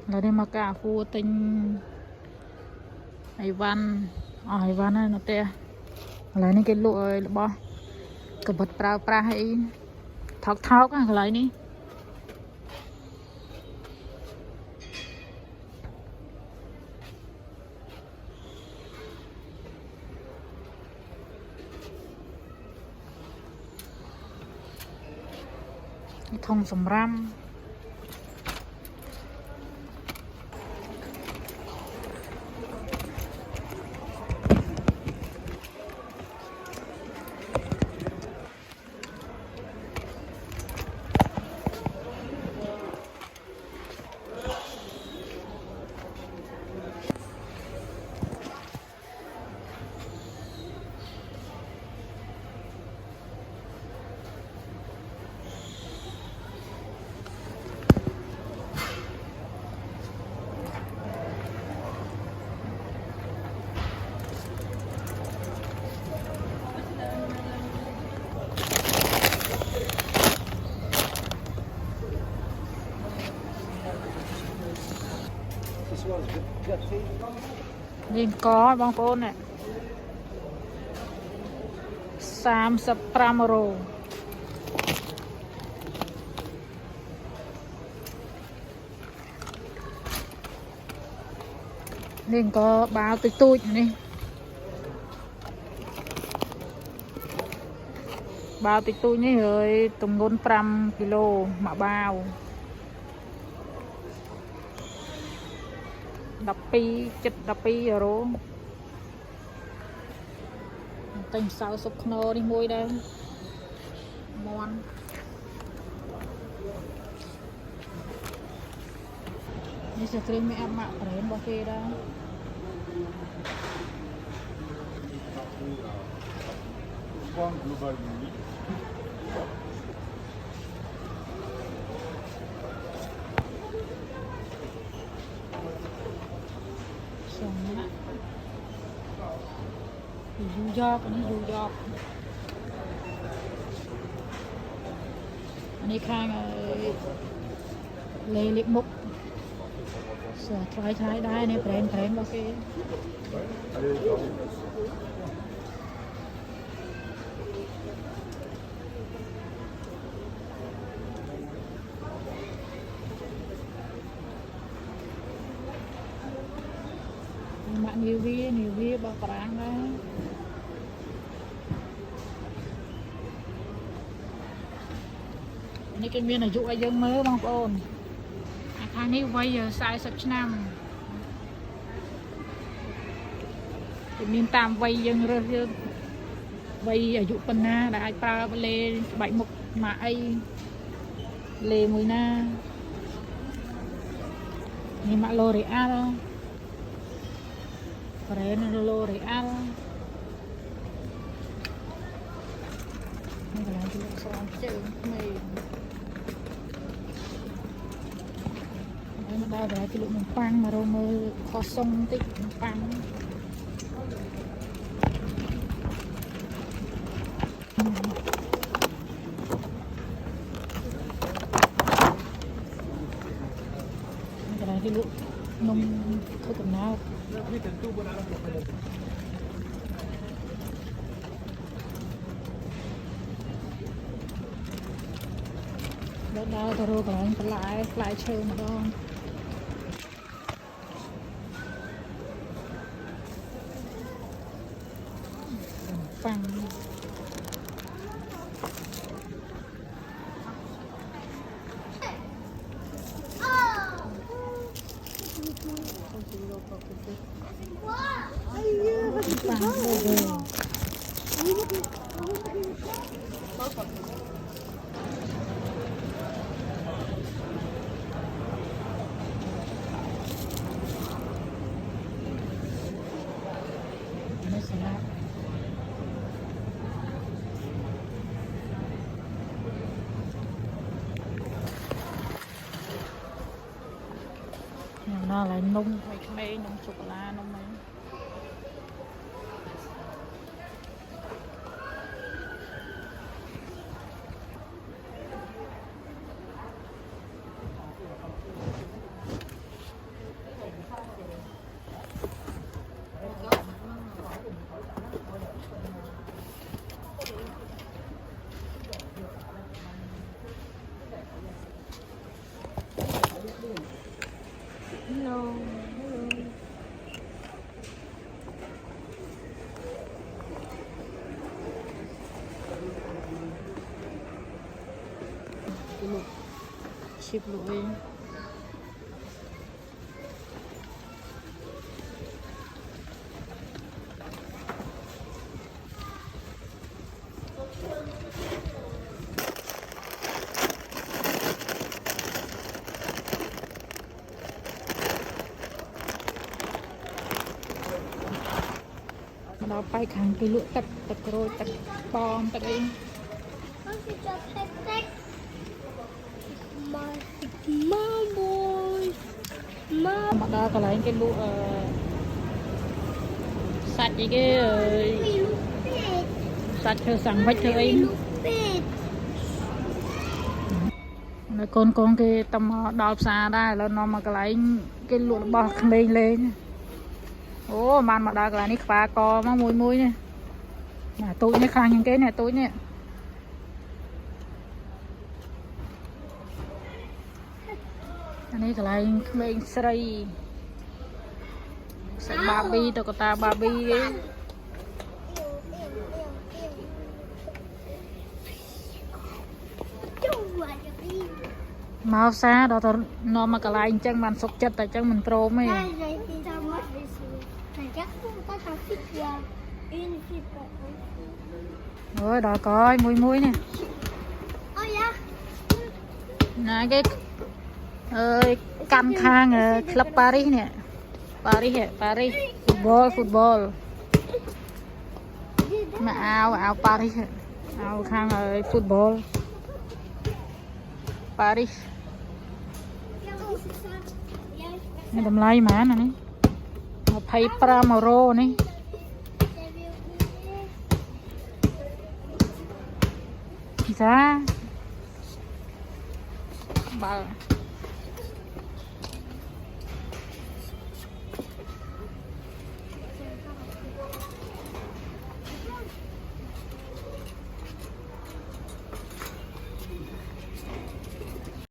là đây mà cả khu tinh ấy văn ấy văn này nó tè lại này cái lụa bò cái bật pra pra hay thóc thóc á lại ní thùng sầm ram liền có bông bồn này 35 rô liền có bao tụi tụi này bao tụi tụi này rồi tùng ngôn 5 kg mà bao đập pi chật đập pi rồi tình sao sụp nô đi môi đây mòn ini sekrim mẹ mak keren bao kia đó dù giọt anh ấy khang lê liệp mục sửa thái đai này brand bao kia mạng nhiều vi bao ráng đóนี่เป็นเมียนอายุอายุเมื่อบางคนอาคารนี้ไว้สายสักน้ำเป็นเมียนตามไว้ยังเรื่องไว้อายุปนนาได้ปลาเลใบหมกมาไอเลมือหน้านี่มาโลเรียลเรนโลเรียลนี่กำลังจะลงสองเจอไม่มาได้แต่กิโลมันปังมาโรมือคอส่งติดปังนี่ก็ได้กิโลนมข้าวต้มน้ำแล้วดาวตะโรกำลังปลายเชิงมาดองปังnó là nung mấy nung sô cô la nung mấy Hello. cái lụa ship lụa ấy. Đó bay kháng cái lụa tật tật rồi tật bom tật ấy. Mà đó có lấy cái lụa sạch cái sạch theo sẵn vách theo ấy. Con cái tầm đào xa đây là nó mà cái lấy cái lụa bò lên lên. Ồ mà đó cái này phá co mà mùi mùi nè. Mà tôi nhé khang những cái này tôi nhé. Anh ấy cái này lên sợi sợi Barbie tôi có ta Barbie ấy. Màu xa đó nó mà cái này chẳng mình sốc chất tại chẳng mình pro mấy. Rồi đó coi mùi mùi nè. Này cái căn khang club Paris nè. Paris nè, Paris football. Mà áo Paris áo khang football. Paris. Này tầm lai mà nè. Mà pay Pramoro nè. Sao? Bà